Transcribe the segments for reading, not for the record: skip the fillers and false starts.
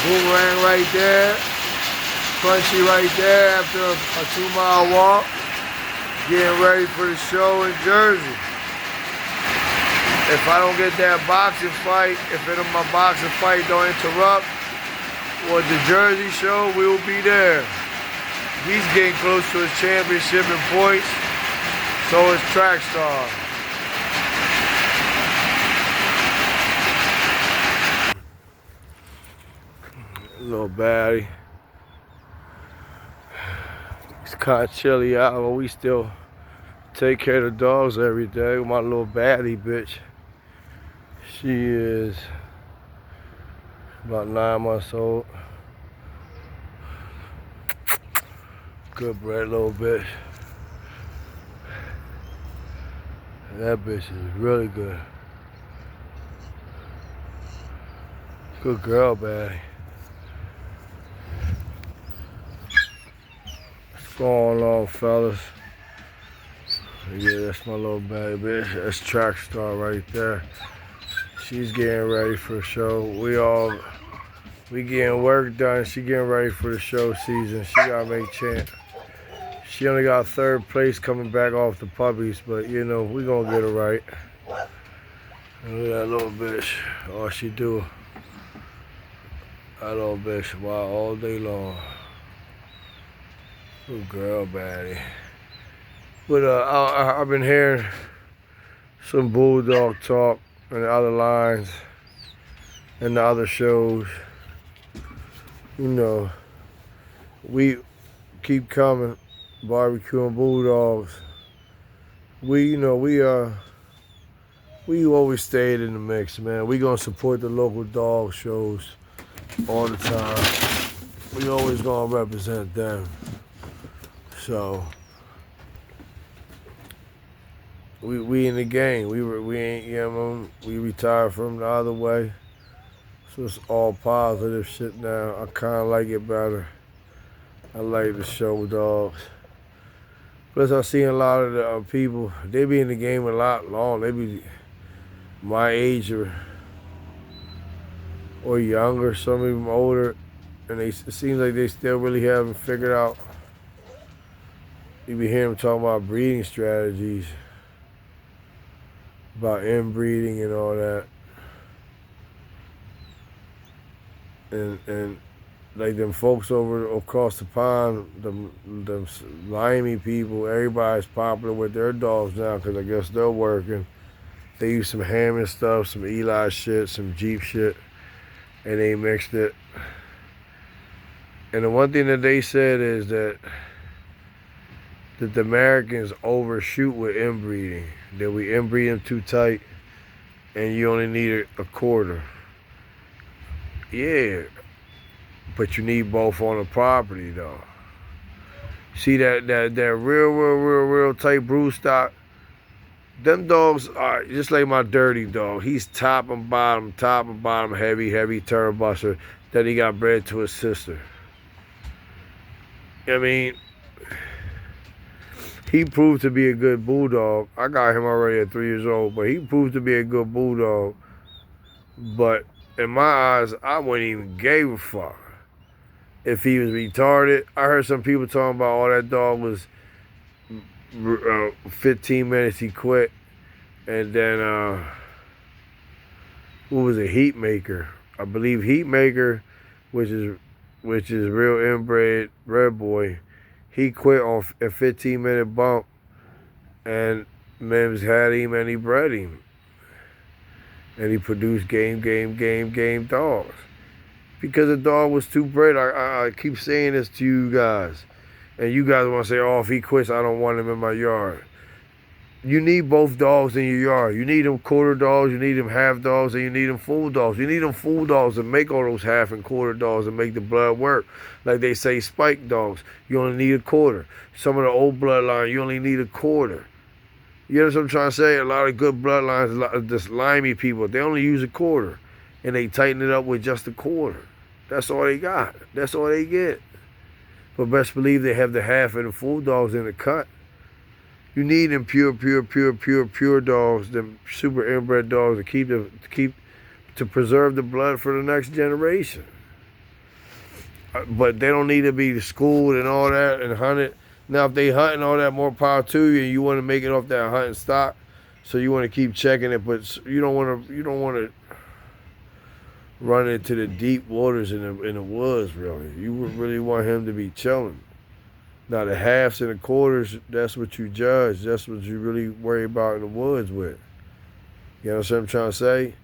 Boomerang right there. Crunchy right there after a 2-mile walk. Getting ready for the show in Jersey. If I don't get that boxing fight, if my boxing fight don't interrupt, or the Jersey show, we will be there. He's getting close to his championship in points. So is Trackstar. Little baddie. It's kind of chilly out, but we still take care of the dogs every day with my little baddie bitch. She is about 9 months old. Good bred little bitch. That bitch is really good. Good girl, baddie. What's going on, fellas? Yeah, that's my little baddie bitch. That's Trackstar right there. She's getting ready for the show. We getting work done. She getting ready for the show season. She gotta make champ. She only got 3rd place coming back off the puppies, but you know, we gonna get her right. Look at that little bitch. All she do. That little bitch, wow, all day long. Good girl, baddie. But I've been hearing some bulldog talk and the other lines and the other shows. You know, we keep coming, barbecuing bulldogs. We always stayed in the mix, man. We gonna support the local dog shows all the time. We always gonna represent them. So we in the game. We ain't, you know, we retired from the other way. So it's all positive shit now. I kinda like it better. I like the show dogs. Plus I seen a lot of the people, they be in the game a lot long. They be my age or younger, some of them older, and it seems like they still really haven't figured out. You be hearing them talking about breeding strategies, about inbreeding and all that. And like them folks over across the pond, them Miami people, everybody's popular with their dogs now because I guess they're working. They use some Hammond stuff, some Eli shit, some Jeep shit, and they mixed it. And the one thing that they said is that the Americans overshoot with inbreeding, that we inbreed them too tight and you only need a quarter. Yeah, but you need both on the property though. See that real tight brood stock? Them dogs are just like my dirty dog. He's top and bottom, heavy turnbuster that he got bred to his sister. I mean, he proved to be a good bulldog. I got him already at 3 years old, but he proved to be a good bulldog. But in my eyes, I wouldn't even give a fuck if he was retarded. I heard some people talking about, oh, that dog was 15 minutes he quit. And then, what was it, Heatmaker? I believe Heatmaker, which is real inbred red boy, he quit on a 15-minute bump, and Mims had him and he bred him. And he produced game dogs. Because the dog was too bred. I keep saying this to you guys. And you guys want to say, oh, if he quits, I don't want him in my yard. You need both dogs in your yard. You need them quarter dogs, you need them half dogs, and you need them full dogs. You need them full dogs to make all those half and quarter dogs and make the blood work. Like they say, spike dogs, you only need a quarter. Some of the old bloodline, you only need a quarter. You know what I'm trying to say? A lot of good bloodlines, a lot of this limey people, they only use a quarter. And they tighten it up with just a quarter. That's all they got. That's all they get. But best believe they have the half and the full dogs in the cut. You need them pure dogs, them super inbred dogs to preserve the blood for the next generation. But they don't need to be schooled and all that and hunted. Now, if they hunting all that, more power to you, and you want to make it off that hunting stock, so you want to keep checking it, but you don't want to run into the deep waters in the woods. Really, you would really want him to be chilling. Now, the halves and the quarters, that's what you judge. That's what you really worry about in the woods with. You know what I'm trying to say?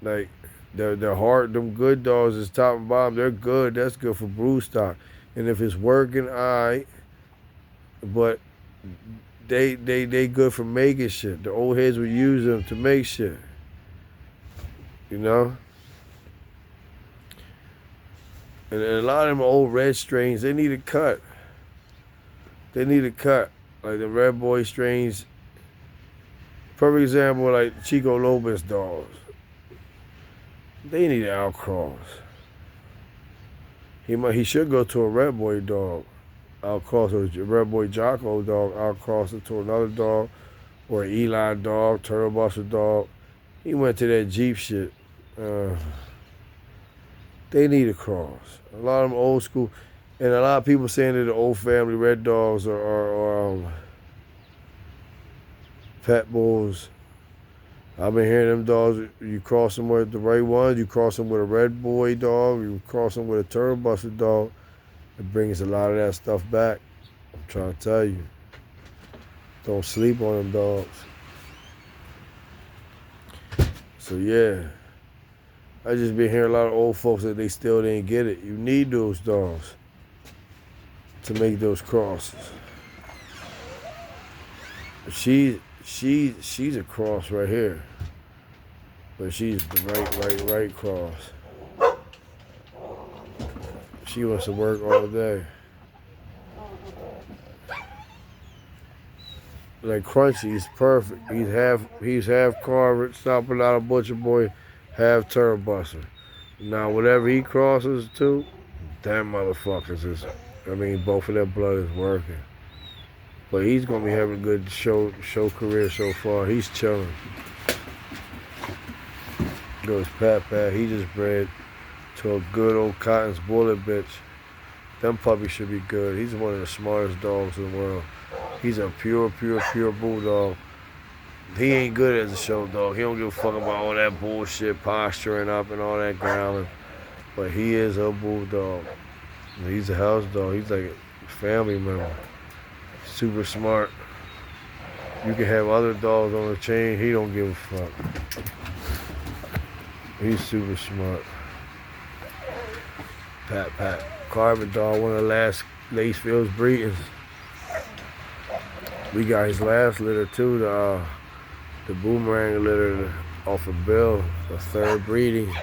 Like, the hard, them good dogs is top and bottom. They're good. That's good for brood stock. And if it's working, all right. But they good for making shit. The old heads would use them to make shit. You know? And a lot of them old red strains, they need a cut. They need a cut. Like the Red Boy strains. Perfect example, like Chico Lopez dogs. They need outcross. He should go to a Red Boy dog. Outcross a Red Boy Jocko dog. Outcross it to another dog. Or an Eli dog, Turtle Buster dog. He went to that Jeep shit. They need a cross. A lot of them old school. And a lot of people saying that the old family red dogs are pet bulls. I've been hearing them dogs, you cross them with the right ones, you cross them with a Red Boy dog, you cross them with a Turtle Buster dog, it brings a lot of that stuff back. I'm trying to tell you. Don't sleep on them dogs. So yeah, I just been hearing a lot of old folks that they still didn't get it. You need those dogs to make those crosses. She's a cross right here. But she's the right cross. She wants to work all day. Like Crunchy, he's perfect. He's half Carver, stomping out a Butcher Boy, half Turtle Buster. Now whatever he crosses to, that motherfuckers is, both of their blood is working. But he's gonna be having a good show career so far. He's chilling. Goes Pat. He just bred to a good old Cotton's Bullet bitch. Them puppies should be good. He's one of the smartest dogs in the world. He's a pure bulldog. He ain't good as a show dog. He don't give a fuck about all that bullshit, posturing up and all that growling. But he is a bulldog. He's a house dog. He's like a family member. Super smart. You can have other dogs on the chain. He don't give a fuck. He's super smart. Pat. Carver dog, one of the last Lacefield's breedings. We got his last litter too, the Boomerang litter off of Bill, the third breeding.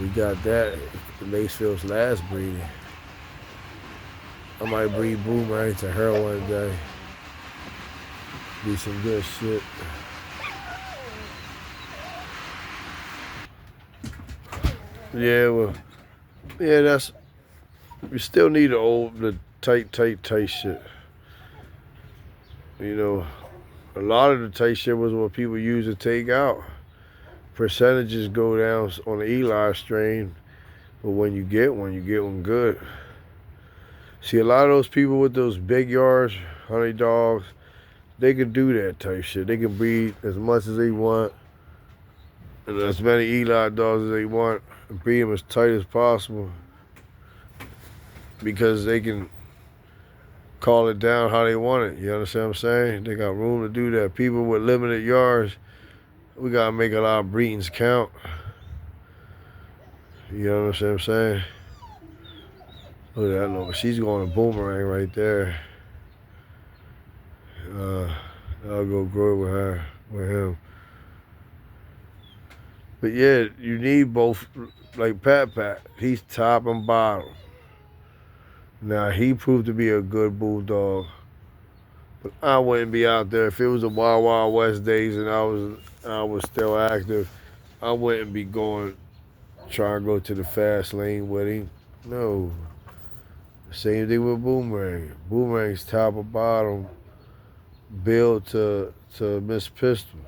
We got that, Lacefield's last breeding. I might breed Boomerang to her one day. Be some good shit. That's, we still need the tight shit. You know, a lot of the tight shit was what people used to take out. Percentages go down on the Eli strain, but when you get one good. See, a lot of those people with those big yards, honey dogs, they can do that type shit. They can breed as much as they want, and as many Eli dogs as they want, and breed them as tight as possible, because they can call it down how they want it. You understand what I'm saying? They got room to do that. People with limited yards, we gotta make a lot of breedings count. You understand what I'm saying? Look at that look. She's going to Boomerang right there. I'll go grow with him. But yeah, you need both. Like Pat, he's top and bottom. Now, he proved to be a good bulldog. But I wouldn't be out there. If it was the Wild Wild West days and I was still active, I wouldn't be trying to go to the fast lane with him. No. Same thing with Boomerang. Boomerang's top or bottom, Bill to Miss Pistol.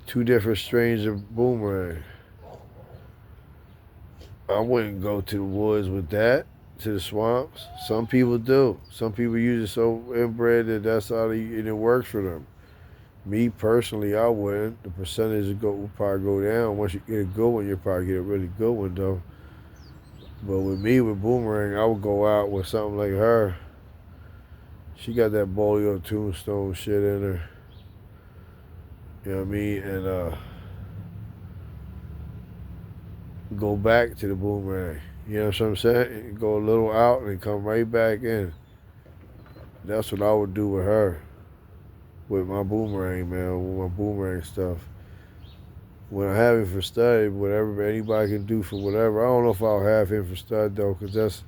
Two different strains of Boomerang. I wouldn't go to the woods with that, to the swamps. Some people do. Some people use it so inbred that that's how they, and it works for them. Me personally, I wouldn't. The percentage will probably go down. Once you get a good one, you'll probably get a really good one though. But with me, with Boomerang, I would go out with something like her. She got that Bolio Tombstone shit in her. You know what I mean? And go back to the Boomerang. You know what I'm saying? Go a little out and come right back in. That's what I would do with her. With my Boomerang, man. With my Boomerang stuff. When I have him for stud, whatever anybody can do for whatever. I don't know if I'll have him for stud though, because that's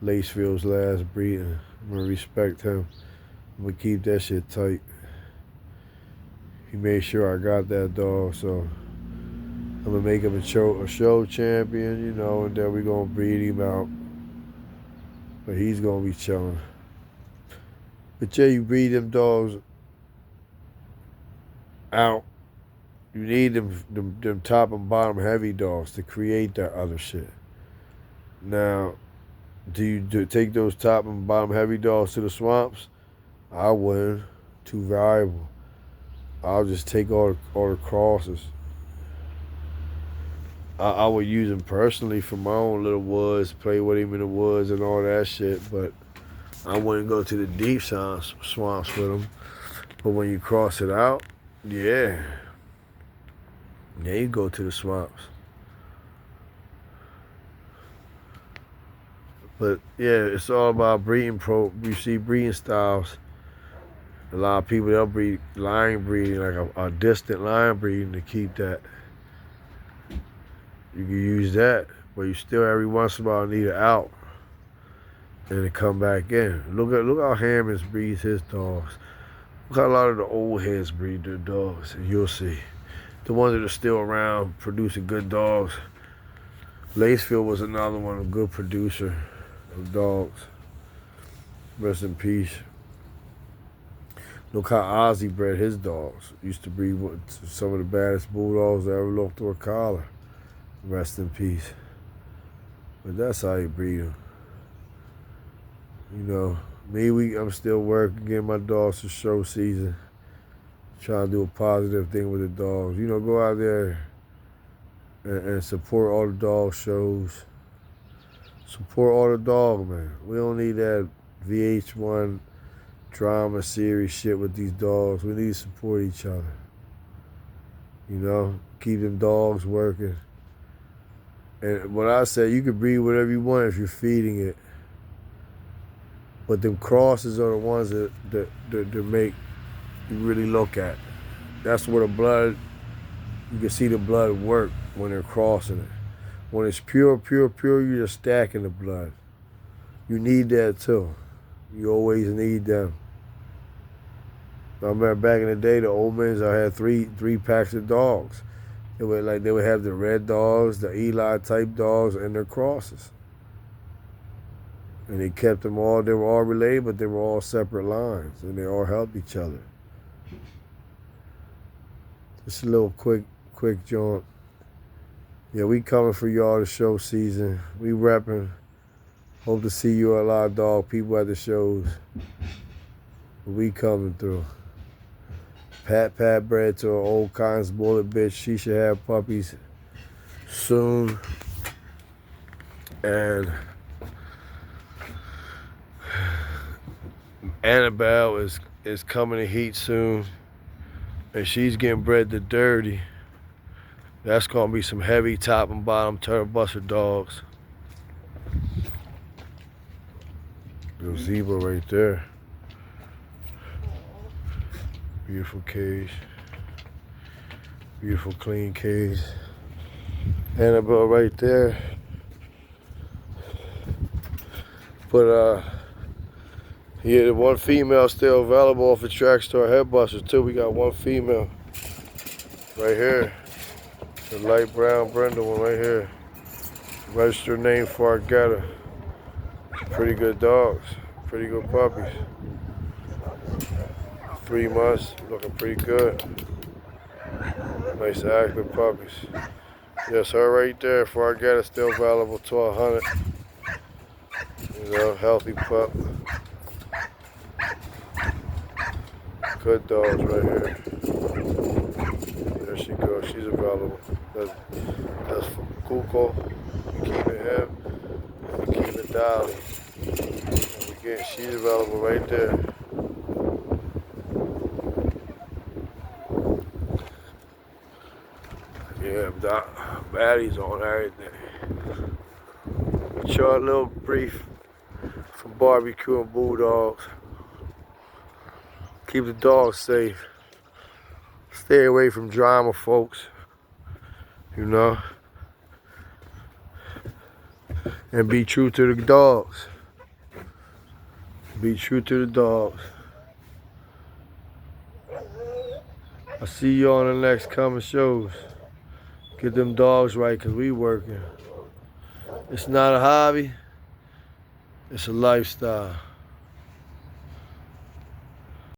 Lacefield's last breeding. I'm going to respect him. I'm going to keep that shit tight. He made sure I got that dog, so I'm going to make him a show champion, you know, and then we're going to breed him out. But he's going to be chilling. But yeah, you breed them dogs out. You need them top and bottom heavy dogs to create that other shit. Now, do you take those top and bottom heavy dogs to the swamps? I wouldn't. Too valuable. I'll just take all the crosses. I would use him personally for my own little woods, play with him in the woods and all that shit, but I wouldn't go to the deep swamps with him. But when you cross it out, yeah. Then you go to the swamps. But yeah, it's all about breeding. You see breeding styles. A lot of people, they'll breed line breeding, like a distant line breeding to keep that. You can use that, but you still every once in a while need it out and to come back in. Look how Hammonds breeds his dogs. Look how a lot of the old heads breed their dogs, and you'll see. The ones that are still around producing good dogs. Lacefield was another one, a good producer of dogs. Rest in peace. Look how Ozzy bred his dogs. Used to breed some of the baddest bulldogs that ever looked through a collar. Rest in peace. But that's how you breed them. You know, I'm still working, getting my dogs to show season. Trying to do a positive thing with the dogs. You know, go out there and support all the dog shows. Support all the dogs, man. We don't need that VH1 drama series shit with these dogs. We need to support each other. You know, keep them dogs working. And what I say, you can breed whatever you want if you're feeding it. But them crosses are the ones that make you really look at. That's where the blood, you can see the blood work when they're crossing it. When it's pure, you're just stacking the blood. You need that too. You always need them. I remember back in the day, the old men, I had three packs of dogs. They would have the red dogs, the Eli type dogs, and their crosses. And they kept them all, they were all related, but they were all separate lines, and they all helped each other. Just a little quick jaunt. Yeah, we coming for y'all to show season. We repping. Hope to see you a lot of dog people at the shows. We coming through. Pat bred to her old Cotton's bullet bitch. She should have puppies soon. And Annabelle is coming to heat soon. And she's getting bred to Dirty. That's gonna be some heavy top and bottom turtle buster dogs. Little zebra right there. Beautiful cage. Beautiful clean cage. Annabelle right there. But yeah, the one female still available off the Track Star Headbusters too. We got one female right here. The light brown brindle one right here. Registered name before I got her. Pretty good dogs. Pretty good puppies. 3 months, looking pretty good. Nice active puppies. Yes, her right there. Before I get it, still available to 100. You know, healthy pup. Good dogs right here. There she goes. She's available. That's Kuko. We keeping him. We keeping Dolly. She's available right there. Yeah, Maddie's on everything. Short little brief from barbecue and bulldogs. Keep the dogs safe. Stay away from drama, folks. You know? And be true to the dogs. Be true to the dogs. I'll see you on the next coming shows. Get them dogs right, because we working. It's not a hobby. It's a lifestyle.